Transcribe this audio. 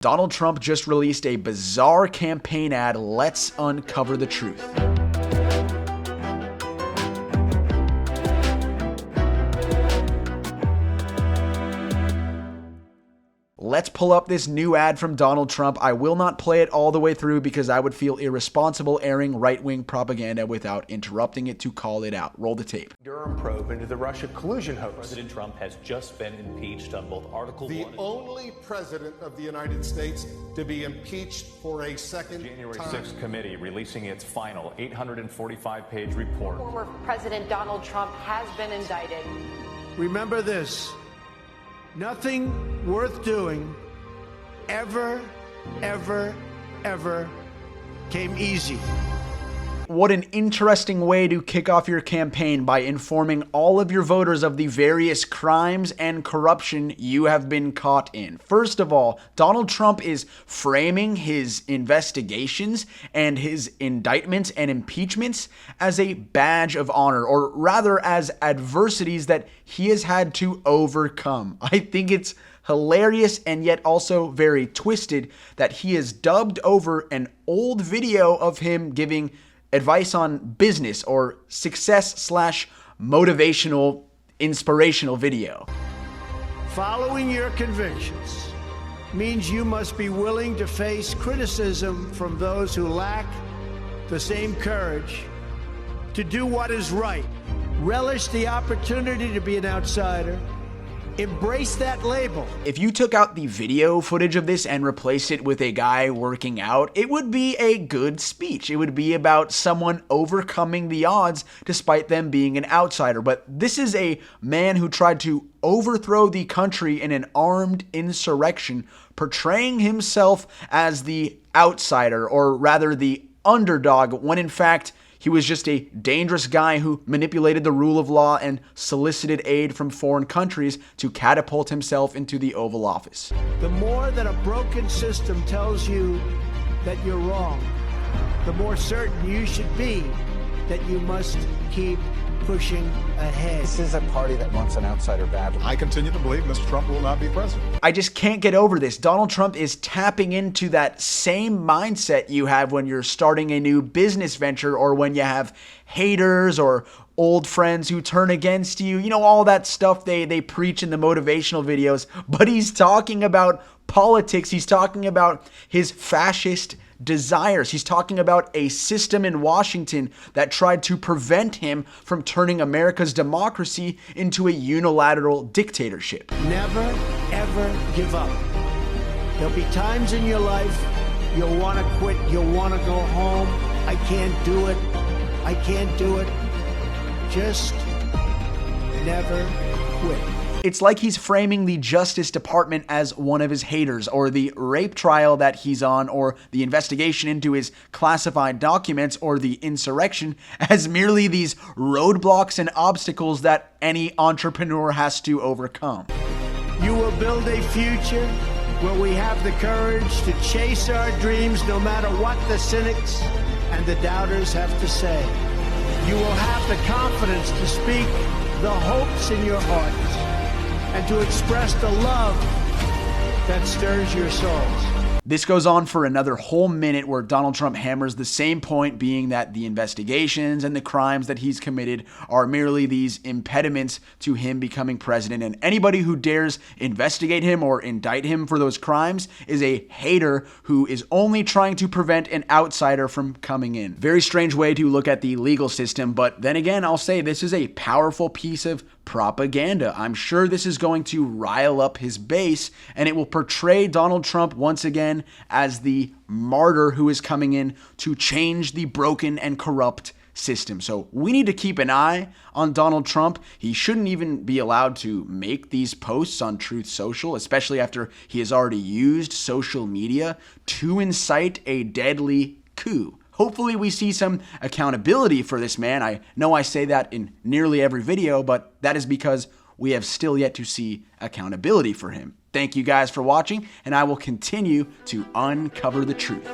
Donald Trump just released a bizarre campaign ad. Let's uncover the truth. Let's pull up this new ad from Donald Trump. I will not play it all the way through because I would feel irresponsible airing right-wing propaganda without interrupting it to call it out. Roll the tape. Durham probe into the Russia collusion hoax. President Trump has just been impeached on both Article 1 and... The only president of the United States to be impeached for a second January time. 6th committee releasing its final 845-page report. Former President Donald Trump has been indicted. Remember this. Nothing worth doing ever came easy. What an interesting way to kick off your campaign, by informing all of your voters of the various crimes and corruption you have been caught in. First of all, Donald Trump is framing his investigations and his indictments and impeachments as a badge of honor, or rather as adversities that he has had to overcome. I think it's hilarious and yet also very twisted that he has dubbed over an old video of him giving advice on business or success/motivational, inspirational video. Following your convictions means you must be willing to face criticism from those who lack the same courage to do what is right. Relish the opportunity to be an outsider. Embrace that label. If you took out the video footage of this and replaced it with a guy working out, it would be a good speech. It would be about someone overcoming the odds despite them being an outsider. But this is a man who tried to overthrow the country in an armed insurrection, portraying himself as the outsider, or rather the underdog, when in fact he was just a dangerous guy who manipulated the rule of law and solicited aid from foreign countries to catapult himself into the Oval Office. The more that a broken system tells you that you're wrong, the more certain you should be that you must keep pushing ahead. This is a party that wants an outsider badly. I continue to believe Mr. Trump will not be president. I just can't get over this. Donald Trump is tapping into that same mindset you have when you're starting a new business venture, or when you have haters or old friends who turn against you. You know, all that stuff they preach in the motivational videos. But he's talking about politics. He's talking about his fascist desires. He's talking about a system in Washington that tried to prevent him from turning America's democracy into a unilateral dictatorship. Never, ever give up. There'll be times in your life you'll want to quit, you'll want to go home. I can't do it. I can't do it. Just never quit. It's like he's framing the Justice Department as one of his haters, or the rape trial that he's on, or the investigation into his classified documents, or the insurrection as merely these roadblocks and obstacles that any entrepreneur has to overcome. You will build a future where we have the courage to chase our dreams no matter what the cynics and the doubters have to say. You will have the confidence to speak the hopes in your hearts and to express the love that stirs your souls. This goes on for another whole minute, where Donald Trump hammers the same point, being that the investigations and the crimes that he's committed are merely these impediments to him becoming president, and anybody who dares investigate him or indict him for those crimes is a hater who is only trying to prevent an outsider from coming in. Very strange way to look at the legal system, but then again, I'll say this is a powerful piece of propaganda. I'm sure this is going to rile up his base, and it will portray Donald Trump once again as the martyr who is coming in to change the broken and corrupt system. So we need to keep an eye on Donald Trump. He shouldn't even be allowed to make these posts on Truth Social, especially after he has already used social media to incite a deadly coup. Hopefully we see some accountability for this man. I know I say that in nearly every video, but that is because we have still yet to see accountability for him. Thank you guys for watching, and I will continue to uncover the truth.